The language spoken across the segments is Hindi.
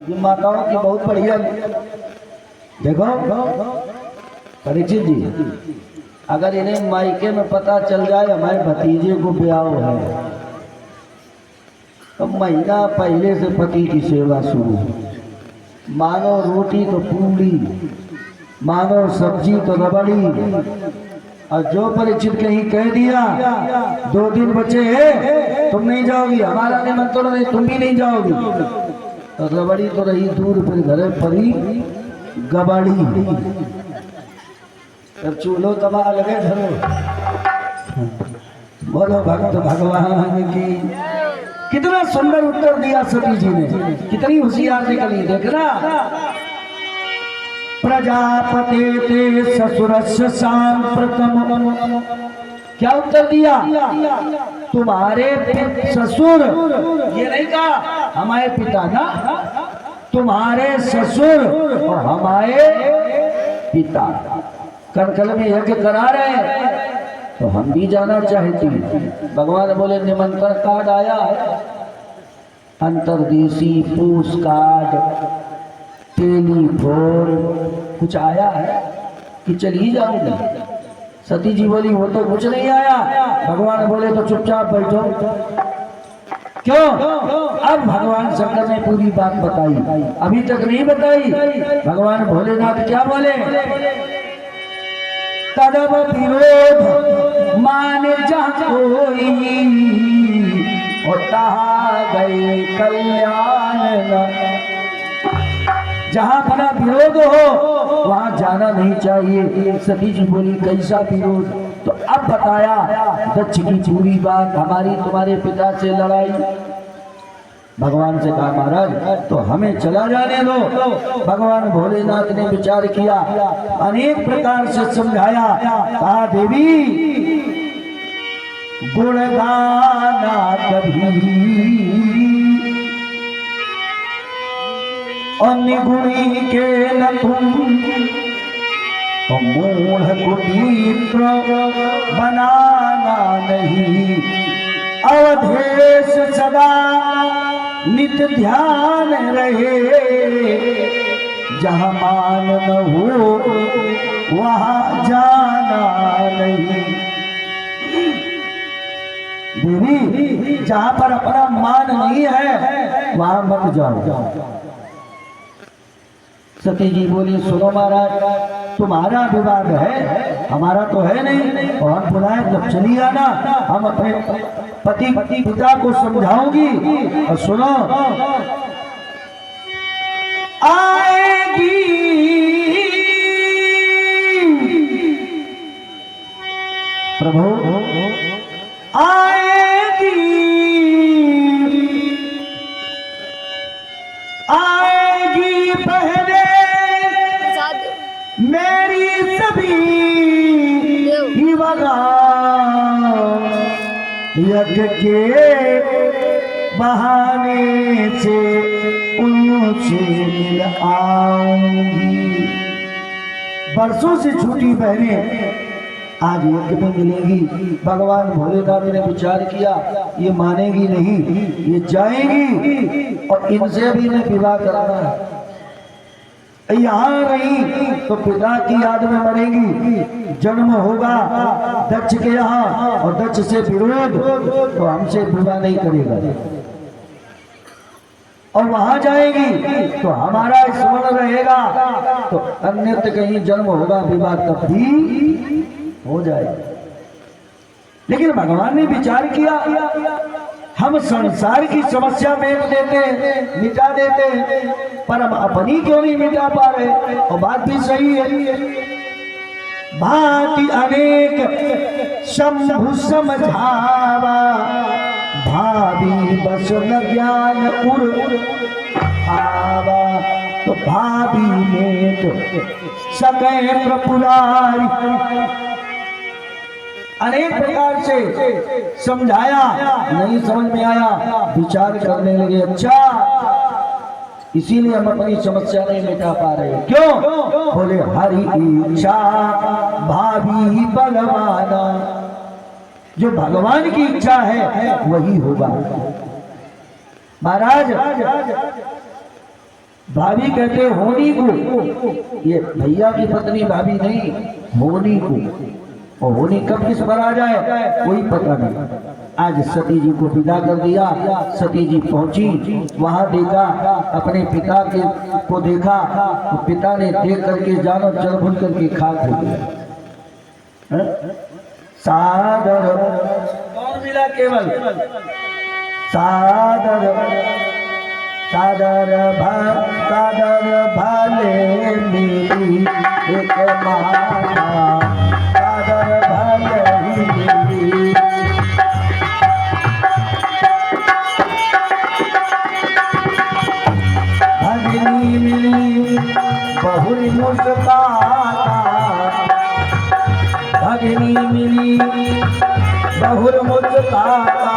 ये माताओं की बहुत बढ़िया। देखो परीक्षित जी, अगर इन्हें मायके में पता चल जाए हमारे भतीजे को ब्याह है तो महीना पहले से पति की सेवा शुरू। मानो रोटी तो पूरी, मानो सब्जी तो रबड़ी। और जो परीक्षित कहीं कह दिया 2 दिन बचे हैं तुम नहीं जाओगी, हमारा निमंत्रण नहीं, तुम भी नहीं जाओगी, तो रबड़ी तो रही दूर, फिर घरे पड़ी गबाड़ी। तब चूल्हो तबाह लगे धरो। बोलो भक्त भगवान की। कितना सुंदर उत्तर दिया सती जी ने, कितनी होशियार निकली। देखना, प्रजापते ते ससुरस्य सांप्रतम। क्या उत्तर दिया? तुम्हारे ससुर, ये नहीं कहा हमारे पिता ना, तुम्हारे ससुर और हमारे पिता कनकल में यज्ञ करा रहे, तो हम भी जाना चाहती। भगवान बोले निमंत्रण कार्ड आया है, अंतर्देशी पोस्ट कार्ड, टेलीफोन कुछ आया है कि चली जाऊंगी। सती जी बोली वो तो कुछ नहीं आया। भगवान बोले तो चुपचाप बैठो। क्यों? अब भगवान शंकर ने पूरी बात बताई, अभी तक नहीं बताई। भगवान भोलेनाथ क्या बोले? तदब विरोध मान जा कोई और तहा गए कल्याण न। जहां बड़ा विरोध हो वहां जाना नहीं चाहिए। सती जी बोली कैसा विरोध? तो अब बताया दक्ष की पूरी बात, हमारी तुम्हारे पिता से लड़ाई। भगवान से कहा महाराज तो हमें चला जाने दो। भगवान भोलेनाथ ने विचार किया, अनेक प्रकार से समझाया। कहा देवी गुण गाना कभी और निगुणी के न तुम, मूढ़ कुटीत्र बनाना नहीं। अवधेश सदा नित ध्यान रहे, जहाँ मान न हो वहाँ जाना नहीं। देवी जहाँ पर अपना मान नहीं है वहाँ मत जाओ। सती जी बोली सुनो महाराज, तुम्हारा विवाद है, हमारा तो है नहीं, और हम बुलाए तब चली आना। हम अपने पति पिता को समझाऊंगी। और सुनो, आएगी प्रभु आएगी, आएगी पहले मेरी सभी ही वगा, यज्ञ के बहाने से उनसे मिल आऊंगी। बरसों से छूटी बहनें आज यज्ञ में मिलेगी। भगवान भोलेनाथ ने विचार किया ये मानेगी नहीं, ये जाएगी और इनसे भी इन्हें विवाह कराना है। यहाँ रही तो पिता की याद में मरेगी, जन्म होगा दक्ष के यहाँ और दक्ष से विरोध, तो हमसे विवाह नहीं करेगा। और वहां जाएगी तो हमारा स्मरण रहेगा, तो अन्यत्र कहीं जन्म होगा, विवाह तब भी हो जाएगा। लेकिन भगवान ने विचार किया हम संसार की समस्या मेट देते, मिटा देते, पर हम अपनी क्यों नहीं मिटा पा रहे? और बात भी सही है। भांति अनेक शंभु समझावा, भाभी बस न ज्ञान उर आवा। तो भाभी ने तो सके प्रपुरारी, अनेक प्रकार से समझाया, नहीं समझ में आया, विचार करने लगे अच्छा इसीलिए हम अपनी समस्या नहीं मिटा पा रहे। क्यों? बोले हरि इच्छा भाभी बलवाना, जो भगवान की इच्छा है वही होगा। महाराज भाभी कहते होनी को, ये भैया की पत्नी भाभी नहीं, होनी को। और होनी कब किस पर आ जाए कोई पता नहीं। आज सती जी को विदा कर दिया, सती जी पहुंची, वहां देखा अपने पिता के को देखा, तो पिता ने देख करके जानो जल भूल करके खाक हो गया। सादर कौन मिला केवल सादर सादर भाले मिली एक माता, सादर भाले मिली। भगनी मिली बहुल मुस्काता, भगनी मिली बहुल मुस्काता,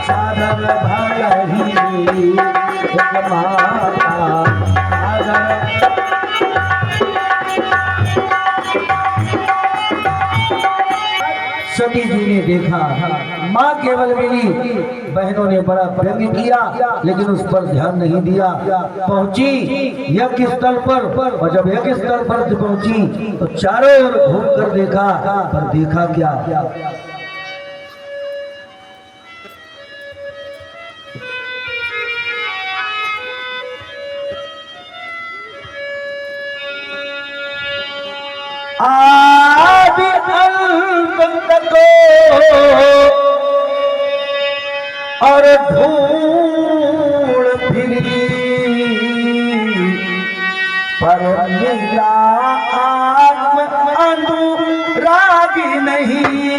सादर भाले मिली एक माता, सती जी ने देखा माँ केवल मिली, बहनों ने बड़ा व्यंग किया लेकिन उस पर ध्यान नहीं दिया। पहुंची यज्ञ स्थल पर, और जब यज्ञ स्थल पर पहुंची तो चारों ओर घूम कर देखा, पर देखा क्या, आदि अंत को और ढूंढ फिरी, पर मिला आत्म अनुरागी नहीं।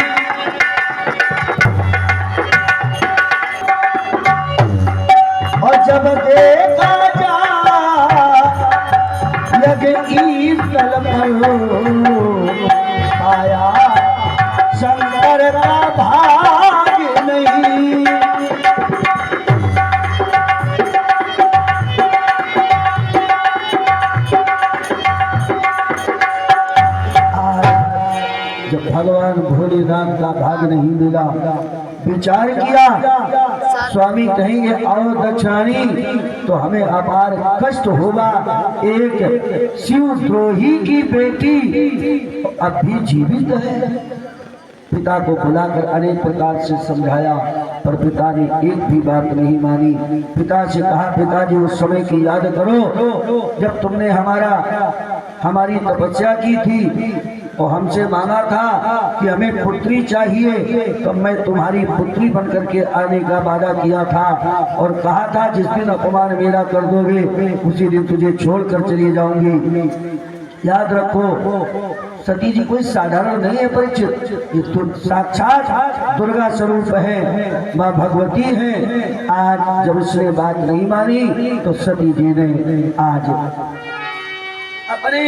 और जब देखा जा लगे स्थल आया शंकर का भाग नहीं। जब भगवान भोलेनाथ का भाग नहीं मिला, विचार किया स्वामी कहेंगे आओ दक्षिणानी तो हमें अपार कष्ट होगा। एक शिवद्रोही की बेटी अब भी जीवित है। पिता को बुलाकर अनेक प्रकार से समझाया, पर पिता ने एक भी बात नहीं मानी। पिता से कहा पिताजी उस समय की याद करो जब तुमने हमारी तपस्या की थी और हमसे मांगा था कि हमें पुत्री चाहिए, तो मैं तुम्हारी पुत्री बनकर के आने का वादा किया था और कहा था जिस दिन अपमान मेरा कर दोगे उसी दिन तुझे छोड़कर चली जाऊंगी। याद रखो सती जी कोई साधारण नहीं है परिचित, ये तो साक्षात दुर्गा स्वरूप है, माँ भगवती है। आज जब उसने बात नहीं मानी तो सती जी ने आज अपने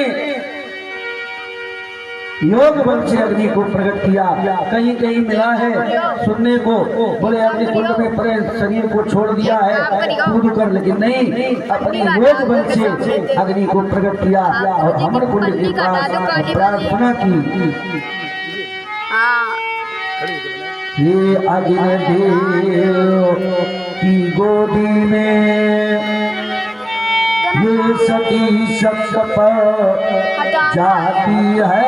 योग बल से अग्नि को प्रकट किया। कहीं कहीं मिला है सुनने को, बोले अग्नि कुंड में परे शरीर को छोड़ दिया है कूद कर, लेकिन नहीं, अपने योग बल से अग्नि को प्रकट किया और अमर कुंड के पास प्रार्थना की। ये अग्नि देव की गोदी में ये सती शब्द पर जाती है,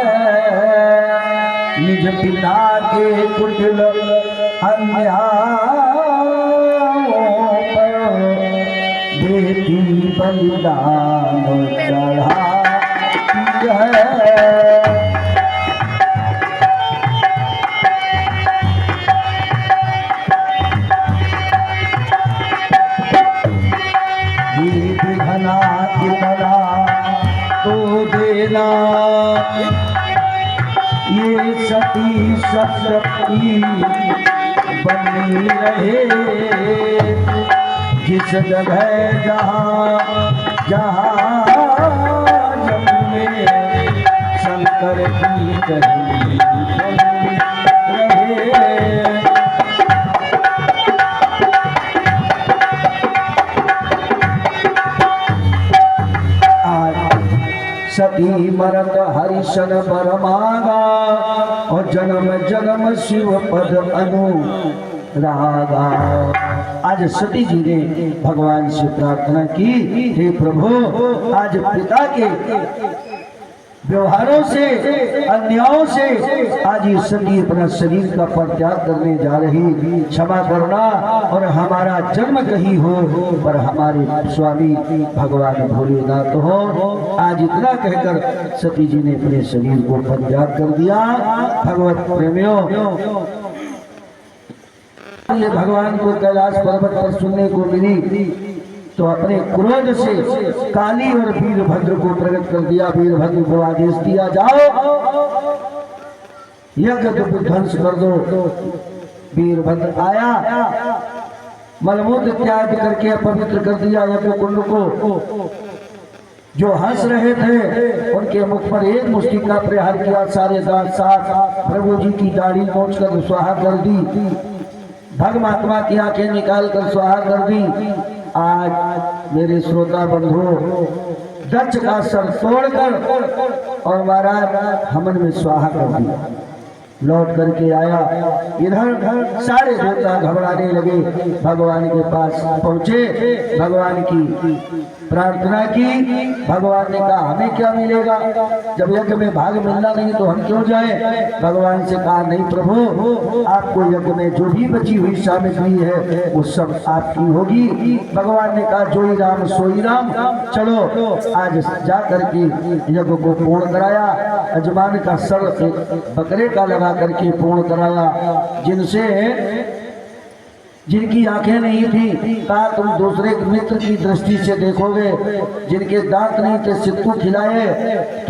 निज पिता के कुटिल अन्यायों पर बेटी बलिदान चढ़ाती है। इतना तो देना ये सती शक्ति बनी रहे, जिस जगह जहाँ जहाँ जन्मे शंकर की कहीं रहे। सती मरत हरिशन पर मांगा और जन्म जन्म शिव पद अनुरागा। आज सती जी ने भगवान से प्रार्थना की, हे प्रभु आज पिता के व्यवहारों से, अन्यायों से आज ये सती अपना शरीर का परित्याग करने जा रही, क्षमा करना और हमारा जन्म कहीं हो पर हमारे स्वामी भगवान भोलेनाथ हो। आज इतना कहकर सती जी ने अपने शरीर को परित्याग कर दिया। भगवत प्रेमियों, ये भगवान को कैलाश पर्वत पर सुनने को मिली तो अपने क्रोध से काली और वीरभद्र को प्रकट कर दिया। वीरभद्र को आदेश दिया, जाओ यज्ञ ध्वंस कर दो। वीरभद्र आया, मलमूत्र त्याग करके पवित्र कर दिया यज्ञ कुंड को। जो हंस रहे थे उनके मुख पर एक मुष्टि का प्रहार किया, सारे दांत साफ, प्रभु जी की दाढ़ी नोच कर स्वाहा कर दी, भगमात्मा की आंखें निकाल कर स्वाहा कर दी। आज मेरे श्रोता बंधु दक्ष का सर तोड़कर और महाराज हमन में स्वाहा कर दिया। लौट करके आया, इधर सारे देवता घबराने लगे, भगवान के पास पहुंचे, भगवान की प्रार्थना की। भगवान ने कहा हमें क्या मिलेगा, जब यज्ञ में भाग मिलना नहीं तो हम क्यों जाएं। भगवान से कहा नहीं प्रभु, आपको यज्ञ में जो भी बची हुई सामग्री है वो सब आपकी होगी। भगवान ने कहा जोई राम सोई राम, चलो आज जा करके यज्ञ को पूर्ण कराया। अजमान का सर एक बकरे का लगा करके पूर्ण कराया। जिनकी आंखें नहीं थी कहा तुम दूसरे मित्र की दृष्टि से देखोगे, जिनके दांत नहीं थे सिद्धू खिलाए,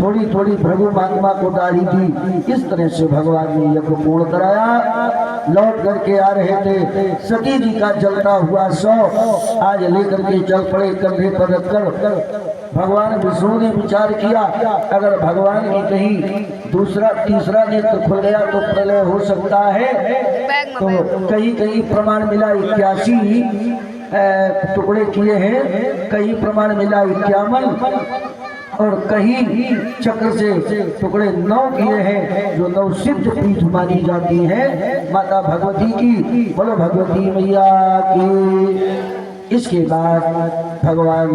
थोड़ी थोड़ी भृगु महात्मा को डाली दी। इस तरह से भगवान ने यज्ञ पूर्ण कराया। लौट करके आ रहे थे, सती जी का जलता हुआ शव आज लेकर के चल पड़े कंधे पर रखकर। भगवान विष्णु ने विचार किया अगर भगवान की कहीं दूसरा तीसरा नेत्र खुल गया तो प्रलय हो सकता है। तो कहीं कहीं प्रमाण मिला 81 टुकड़े किए हैं, कहीं प्रमाण मिला 51 और कहीं चक्र से टुकड़े 9 किए हैं, जो 9 सिद्ध पीठ मानी जाती है माता भगवती की। बोलो भगवती मैया की। इसके बाद भगवान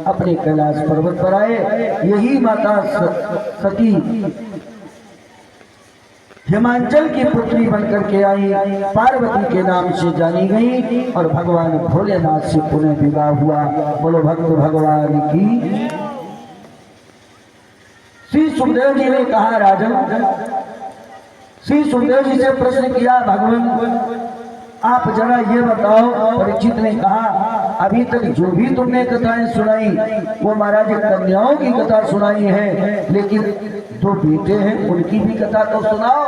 अपने कैलाश पर्वत पर आए। यही माता सती हिमांचल की पुत्री बनकर के आई, पार्वती के नाम से जानी गई और भगवान भोलेनाथ से पुनः विवाह हुआ। बोलो भक्त भगवान की। श्री सुखदेव जी ने कहा राजन, श्री सुखदेव जी से प्रश्न किया भगवान आप जरा ये बताओ। परीक्षित ने कहा अभी तक जो भी तुमने कथाएं सुनाई वो महाराज कन्याओं की कथा सुनाई है, लेकिन 2 बेटे हैं उनकी भी कथा तो सुनाओ।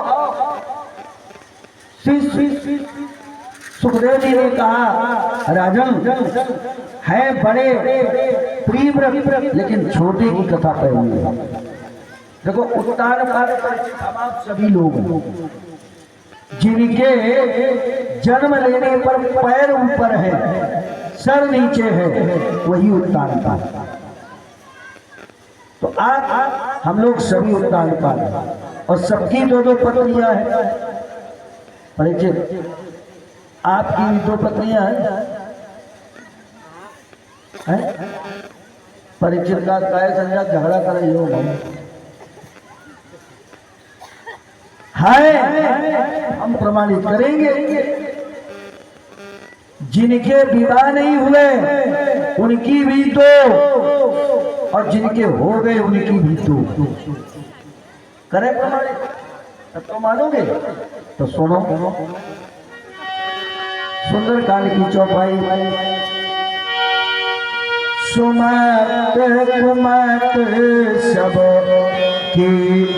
सुखदेव जी ने कहा राजन है बड़े प्रिय लेकिन छोटे की कथा पहली है। देखो उत्तान काल पर आप सभी लोग जिनके जन्म लेने पर पैर ऊपर है सर नीचे है वही उत्तान काल। तो आज हम लोग सभी उत्तान काल और सबकी 2-2 पत्नियां हैं। परिचित आपकी भी 2 पत्नियां हैं? परिचित का काय संजा झगड़ा कर रही हो है, हम प्रमाणित करेंगे। जिनके विवाह नहीं हुए उनकी भी 2 और जिनके हो गए उनकी भी 2 करें प्रमाणित, तब तो मानोगे। तो सुनो सुंदरकांड की चौपाई। सुमत कुमत सब की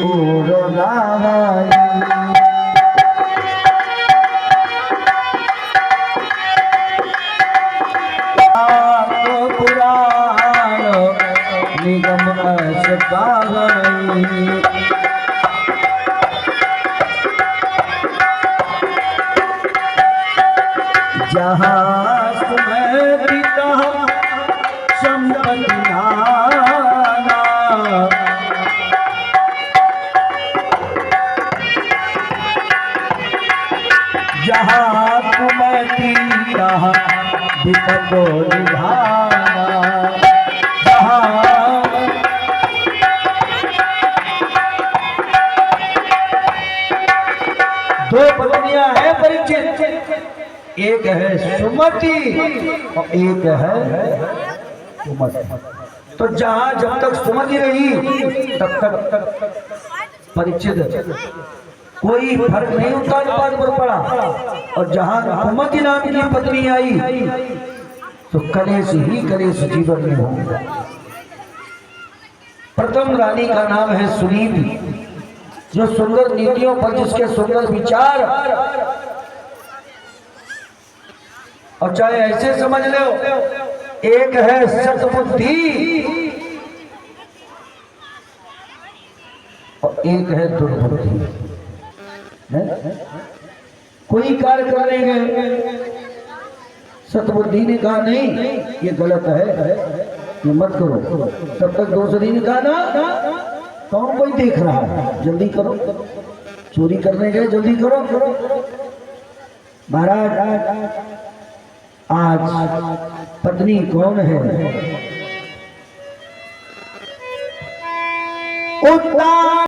ओर गाई, पुराण निगम गाई। जहाँ तुम्हें पिता संपत्ति नाना, जहाँ तुम्हें पिता विपदो निधाना जहाँ दो पत्नियां हैं परीक्षित, एक है सुमति और एक है सुमति। तो जहां जब तक सुमति रही तब तक परीक्षित कोई फर्क नहीं उनका अनुपात पर पड़ा, और जहां सुमति नाम की पत्नी आई तो कलेश ही कलेश जीवन में हो गया। प्रथम रानी का नाम है सुनीति, जो सुंदर नीतियों पर, जिसके सुंदर विचार, और चाहे ऐसे समझ लो, एक है सतबुद्धि और एक है दुर्बुद्धि। कोई कार्य करने गए, सतबुद्धि ने कहा नहीं ये गलत है, ये मत करो, तब तक दूसरी ने कहा ना कौन कोई देख रहा है, जल्दी करो, चोरी करने गए जल्दी करो। महाराज आज पत्नी कौन है? उत्तर